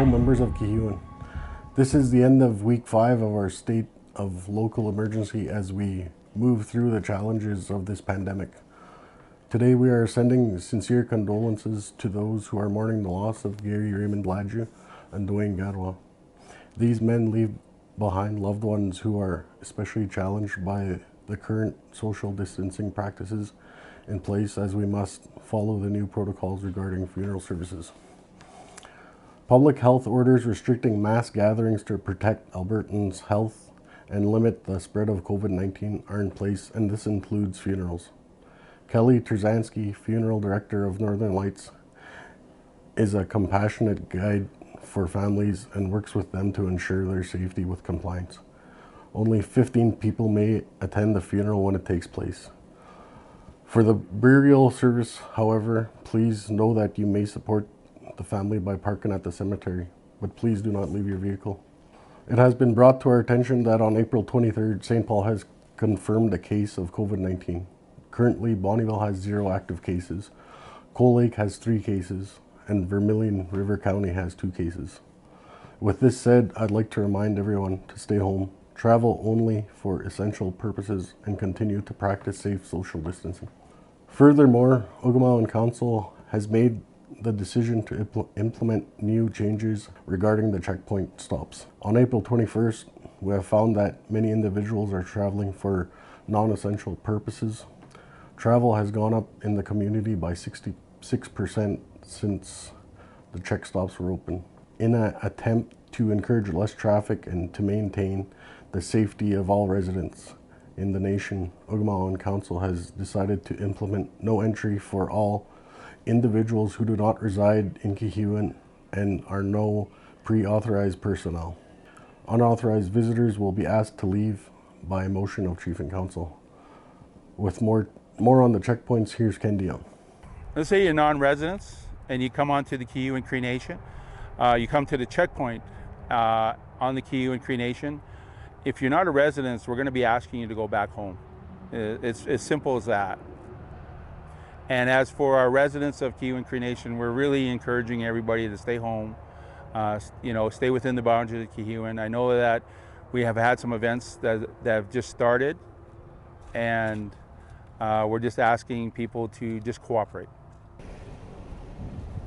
Hello members of Kehewin. This is the end of week 5 of our state of local emergency as we move through the challenges of this pandemic. Today we are sending sincere condolences to those who are mourning the loss of Gary Raymond Gladue and Dwayne Gadwa. These men leave behind loved ones who are especially challenged by the current social distancing practices in place, as we must follow the new protocols regarding funeral services. Public health orders restricting mass gatherings to protect Albertans' health and limit the spread of COVID-19 are in place, and this includes funerals. Kelly Trzanski, Funeral Director of Northern Lights, is a compassionate guide for families and works with them to ensure their safety with compliance. Only 15 people may attend the funeral when it takes place. For the burial service, however, please know that you may support the family by parking at the cemetery, but please do not leave your vehicle. It has been brought to our attention that on April 23rd, St. Paul has confirmed a case of COVID-19. Currently, Bonnyville has 0 active cases, Coal Lake has 3 cases, and Vermilion River County has 2 cases. With this said, I'd like to remind everyone to stay home, travel only for essential purposes, and continue to practice safe social distancing. Furthermore, Ogemaw Council has made the decision to implement new changes regarding the checkpoint stops. On April 21st, we have found that many individuals are traveling for non-essential purposes. Travel has gone up in the community by 66% since the check stops were open. In an attempt to encourage less traffic and to maintain the safety of all residents in the nation, Ogemaw Council has decided to implement no entry for all individuals who do not reside in Kehewin and are no pre-authorized personnel. Unauthorized visitors will be asked to leave by motion of Chief and Council. With more on the checkpoints, here's Ken Dion. Let's say you're non-residents and you come onto the Kehewin Cree Nation. You come to the checkpoint on the Kehewin Cree Nation. If you're not a resident, we're going to be asking you to go back home. It's as simple as that. And as for our residents of Kehewin Cree Nation, we're really encouraging everybody to stay home, stay within the boundaries of Kehewin. I know that we have had some events that have just started, and we're just asking people to just cooperate.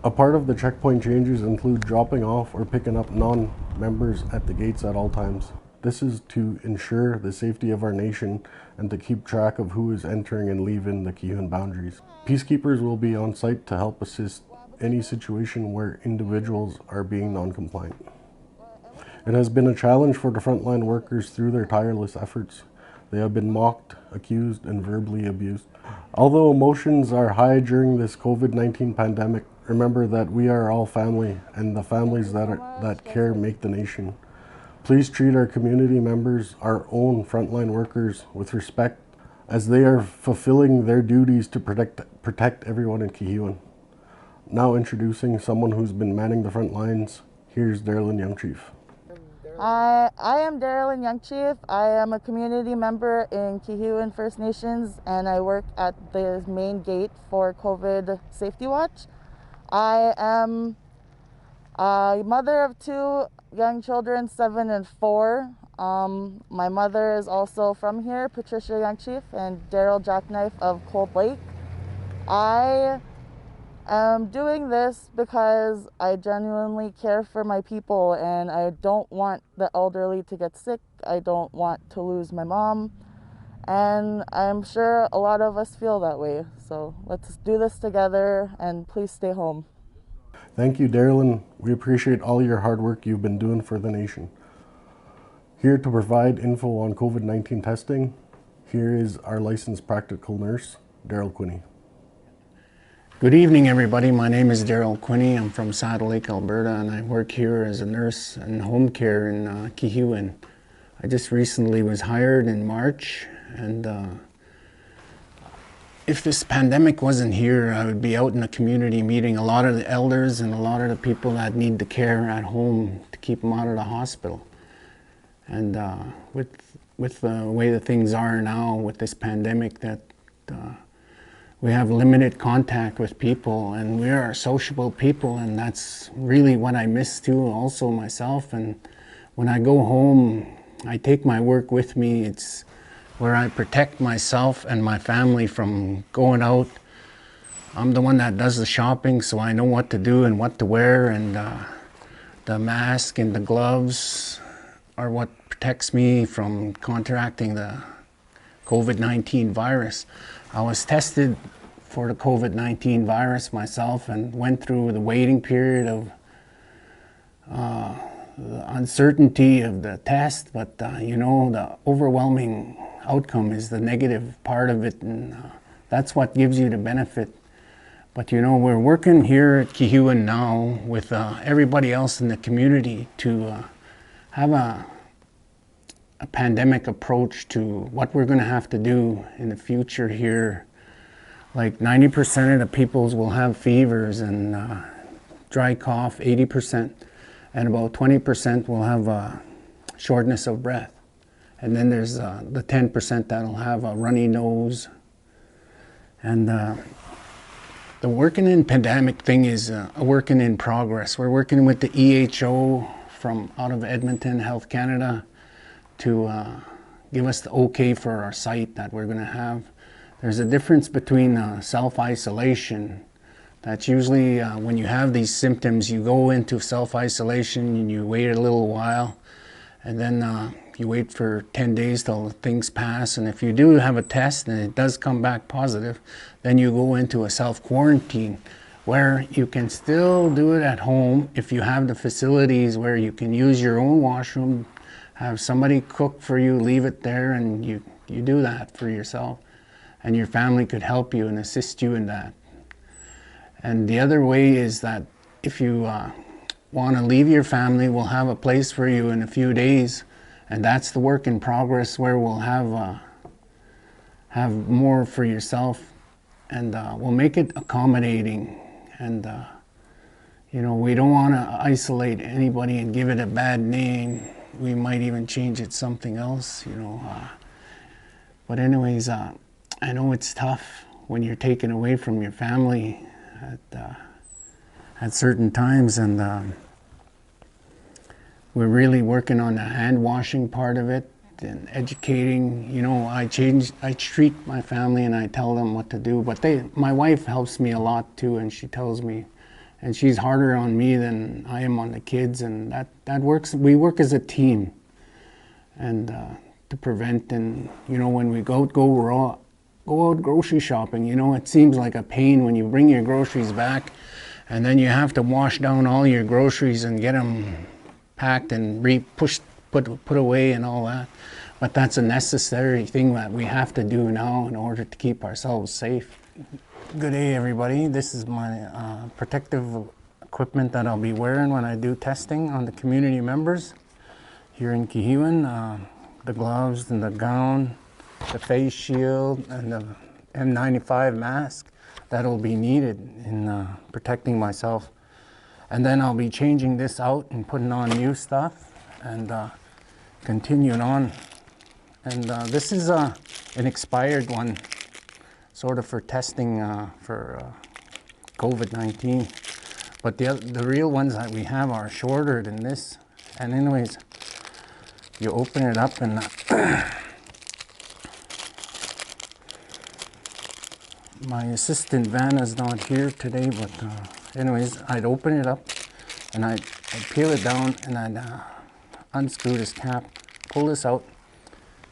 A part of the checkpoint changes include dropping off or picking up non-members at the gates at all times. This is to ensure the safety of our nation and to keep track of who is entering and leaving the Kehewin boundaries. Peacekeepers will be on site to help assist any situation where individuals are being non-compliant. It has been a challenge for the frontline workers through their tireless efforts. They have been mocked, accused, and verbally abused. Although emotions are high during this COVID-19 pandemic, remember that we are all family, and the families that care make the nation. Please treat our community members, our own frontline workers, with respect as they are fulfilling their duties to protect everyone in Kehewin. Now introducing someone who's been manning the front lines, here's Darilyn, Youngchief. I am Darilyn, Youngchief. I am a community member in Kehewin First Nations, and I work at the main gate for COVID Safety Watch. I am a mother of 2 young children, 7 and 4. My mother is also from here, Patricia Youngchief and Darrell Jackknife of Coal Lake. I am doing this because I genuinely care for my people, and I don't want the elderly to get sick. I don't want to lose my mom, and I'm sure a lot of us feel that way. So let's do this together, and please stay home. Thank you, Darilyn. We appreciate all your hard work you've been doing for the nation. Here to provide info on COVID-19 testing, here is our licensed practical nurse, Darrell Quinney. Good evening, everybody. My name is Darrell Quinney. I'm from Saddle Lake, Alberta, and I work here as a nurse in home care in Kehewin. I just recently was hired in March, and if this pandemic wasn't here, I would be out in the community meeting a lot of the elders and a lot of the people that need the care at home to keep them out of the hospital. And with the way that things are now with this pandemic, that we have limited contact with people, and we are sociable people, and that's really what I miss too, also myself. And when I go home, I take my work with me. It's where I protect myself and my family from going out. I'm the one that does the shopping, so I know what to do and what to wear, and the mask and the gloves are what protects me from contracting the COVID-19 virus. I was tested for the COVID-19 virus myself and went through the waiting period of the uncertainty of the test, but you know, the overwhelming outcome is the negative part of it, and that's what gives you the benefit. But you know, we're working here at Kehewin now with everybody else in the community to have a pandemic approach to what we're going to have to do in the future here. Like 90% of the peoples will have fevers and dry cough, 80%, and about 20% will have shortness of breath. And then there's the 10% that'll have a runny nose. And the working in pandemic thing is a working in progress. We're working with the EHO from out of Edmonton, Health Canada, to give us the okay for our site that we're going to have. There's a difference between self-isolation. That's usually when you have these symptoms, you go into self-isolation and you wait a little while, and then you wait for 10 days till things pass. And if you do have a test and it does come back positive, then you go into a self-quarantine where you can still do it at home if you have the facilities where you can use your own washroom, have somebody cook for you, leave it there, and you do that for yourself. And your family could help you and assist you in that. And the other way is that if you want to leave your family, we'll have a place for you in a few days. And that's the work in progress where we'll have more for yourself, and we'll make it accommodating. And you know, we don't want to isolate anybody and give it a bad name. We might even change it something else, you know. But anyways, I know it's tough when you're taken away from your family at certain times, and we're really working on the hand washing part of it and educating. You know, I treat my family and I tell them what to do, but my wife helps me a lot too, and she tells me, and she's harder on me than I am on the kids, and that works. We work as a team, and to prevent. And you know, when we go out grocery shopping, you know, it seems like a pain when you bring your groceries back and then you have to wash down all your groceries and get them packed and put away and all that. But that's a necessary thing that we have to do now in order to keep ourselves safe. Good day, everybody. This is my protective equipment that I'll be wearing when I do testing on the community members here in Kehewin. The gloves and the gown, the face shield, and the N95 mask that'll be needed in protecting myself. And then I'll be changing this out and putting on new stuff and continuing on. And this is an expired one, sort of for testing for COVID-19. But the real ones that we have are shorter than this. And anyways, you open it up and my assistant Vanna's not here today, but anyways, I'd open it up and I'd peel it down and I'd unscrew this cap, pull this out,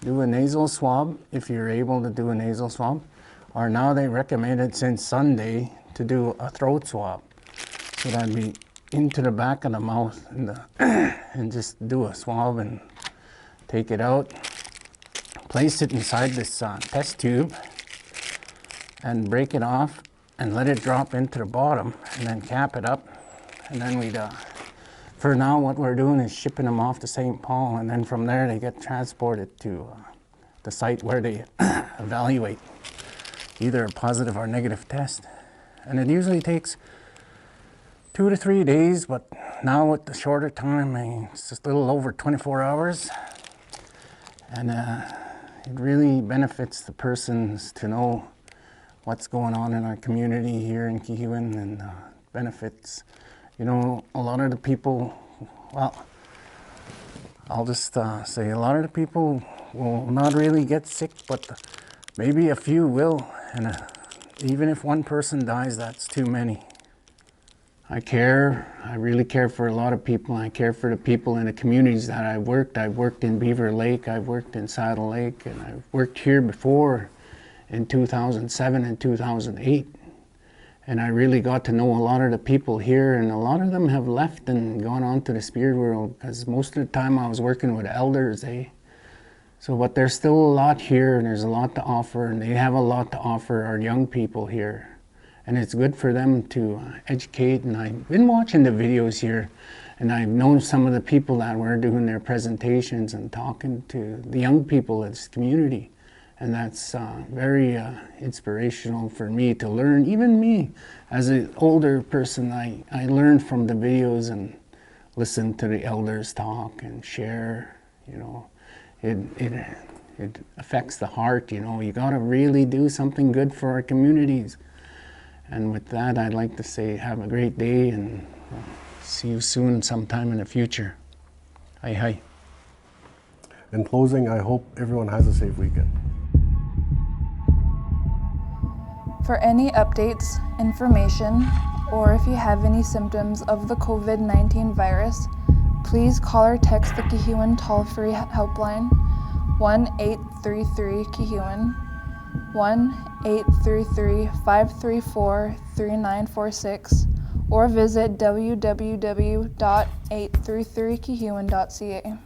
do a nasal swab if you're able to do a nasal swab, or now they recommended since Sunday to do a throat swab. So that'd be into the back of the mouth and just do a swab and take it out, place it inside this test tube and break it off and let it drop into the bottom and then cap it up. And then we'd, for now what we're doing is shipping them off to St. Paul, and then from there they get transported to the site where they evaluate either a positive or negative test. And it usually takes 2 to 3 days, but now with the shorter time, it's just a little over 24 hours. And it really benefits the persons to know what's going on in our community here in Kehewin and benefits. You know, a lot of the people, well, I'll just say a lot of the people will not really get sick, but maybe a few will, and even if one person dies, that's too many. I really care for a lot of people. I care for the people in the communities that I've worked. I've worked in Beaver Lake, I've worked in Saddle Lake, and I've worked here before in 2007 and 2008. And I really got to know a lot of the people here, and a lot of them have left and gone on to the spirit world, because most of the time I was working with elders, So, but there's still a lot here, and there's a lot to offer, and they have a lot to offer our young people here. And it's good for them to educate, and I've been watching the videos here, and I've known some of the people that were doing their presentations and talking to the young people of this community. And that's very inspirational for me to learn. Even me, as an older person, I learn from the videos and listen to the elders talk and share. You know, it affects the heart. You know, you got to really do something good for our communities. And with that, I'd like to say have a great day, and see you soon sometime in the future. Hi, hi. In closing, I hope everyone has a safe weekend. For any updates, information, or if you have any symptoms of the COVID-19 virus, please call or text the Kehewin toll-free helpline 1-833-Kehewin, 1-833-534-3946, or visit www.833kehewin.ca.